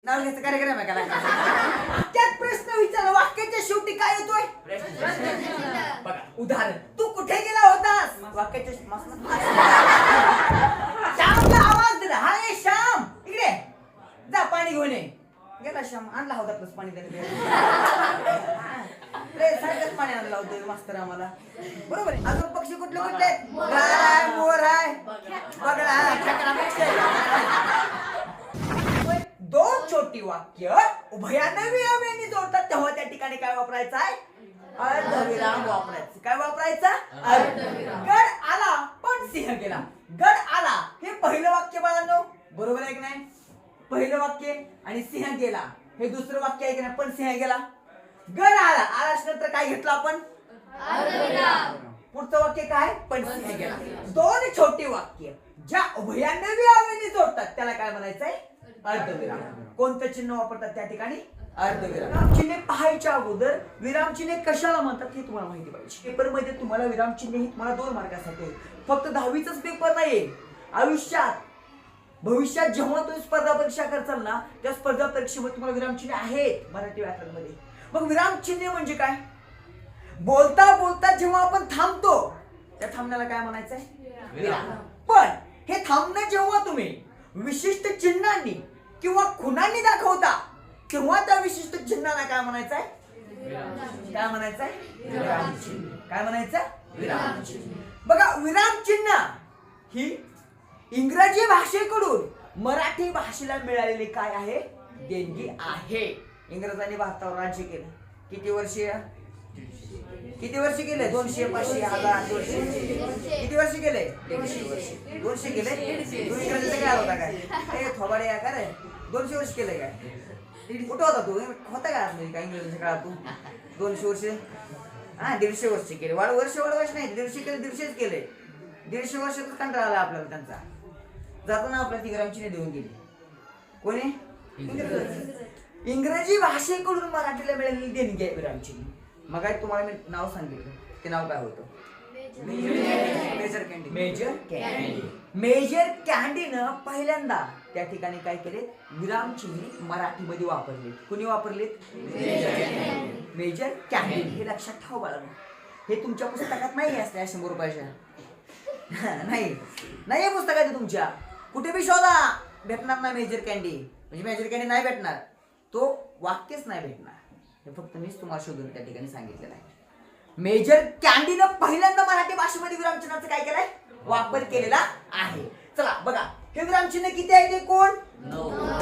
नाव घ्यायचा कार्यक्रम आहे का? त्यात प्रश्न विचार, वाक्याच्या शेवटी काय येतोय? बघा उदाहरण, तू कुठे गेला होतास? वाक्याच्या श्यामला आवाज दिला, हा ये श्याम इकडे जा पाणी घेऊन ये. गेला श्याम, आणला होता प्लस पाणी सारखंच पाणी आणलं होतं मास्तर आम्हाला. बरोबर आहे. अजून पक्षी कुठले कुठले? गाय, मोर आहे, बगळा, खेकडा, दोन छोटी वाक्य उभयानवी अव्ययनी जोडतात तेव्हा त्या ठिकाणी काय वापरायचं आहे? अर्धविराम वापरायचं. काय वापरायचं? अर्धविराम. गड आला पण सिंह गेला. गड आला हे पहिलं वाक्य बाळांनो, बरोबर आहे की नाही? पहिलं वाक्य. आणि सिंह गेला हे दुसरं वाक्य आहे की नाही? पण सिंह गेला. गड आला, आल्यानंतर काय घेतलं आपण? अर्धविराम. पुढचं वाक्य काय? पण सिंह गेला. दोन छोटी वाक्य ज्या उभयानवी अव्ययनी जोडतात त्याला काय म्हणायचंय? अर्धविराम. कोणतं चिन्ह वापरतात त्या ठिकाणी? अर्धविराम. चिन्ह पाहायच्या अगोदर विराम चिन्ह कशाला म्हणतात हे तुम्हाला माहिती पाहिजे. पेपर मध्ये तुम्हाला विराम चिन्ह ही तुम्हाला 2 मार्कासाठी. फक्त 10वीचाच पेपर नाहीये, आयुष्यात भविष्यात जेव्हा तुम्ही स्पर्धा परीक्षा करचाल ना त्या स्पर्धा परीक्षेमध्ये तुम्हाला विराम चिन्ह आहेत मराठी व्याकरण मध्ये. मग विराम चिन्ह म्हणजे काय? बोलता बोलता जेव्हा आपण थांबतो त्या थांबण्याला काय म्हणायचंय? विराम. पण हे थांबणं जेव्हा तुम्ही विशिष्ट चिन्हांनी किंवा खुणांनी दाखवता तेव्हा त्या विशिष्ट चिन्हाला काय म्हणायचंय? काय म्हणायचंय? विराम चिन्ह. काय म्हणायचं? विराम चिन्ह. बघा विराम चिन्ह ही इंग्रजी भाषेकडून मराठी भाषेला मिळालेली काय आहे? देणगी आहे. इंग्रजांनी भारतावर राज्य केलं. किती वर्ष? किती वर्ष केले? 200, 500, 1000, 200. किती वर्ष केले? 150 वर्ष. 200 केले? तू इंग्रजीचा काय होता काय? हे थोबाडे या काय? 200 वर्ष केले काय? कुठं होता तू? होता का काय इंग्रजीच्या काळात तू? 200 वर्ष? हा 150 वर्ष केले. वर्ष नाही, 150 केले, 150 केले. 150 वर्षातच कंटाळा आला आपल्याला त्यांचा. जाताना आपल्या ती विराम चिन्ह देऊन गेली. कोणी? इंग्रजी भाषेकडून मराठीला मिळालेली देणगी आहे विराम चिन्ह. मग तुम्हाला मी नाव सांगितलं, ते नाव काय होतं? Major Candy. Major Candy. Major कॅन्डीनं पहिल्यांदा त्या ठिकाणी काय केले? विराम चिन्ह मराठीमध्ये वापरले. कुणी वापरलेत? Major candy. हे लक्षात ठेवा बाळांनो. हे तुमच्या पुस्तकात नाही असते 100 रुपयाच्या. नाही पुस्तकात तुमच्या. कुठे बी शोधा भेटणार नाही मेजर कॅन्डी. म्हणजे मेजर कॅन्डी नाही भेटणार, तो वाक्यच नाही भेटणार. हे फक्त मीच तुम्हाला शोधून त्या ठिकाणी सांगितलेलं आहे. मेजर कॅन्डीनं पहिल्यांदा मराठी भाषेमध्ये विराम चिन्हाचा काय केलाय? वापर केलेला आहे. चला बघा, हे विराम चिन्ह किती आहे ते कोण? 9.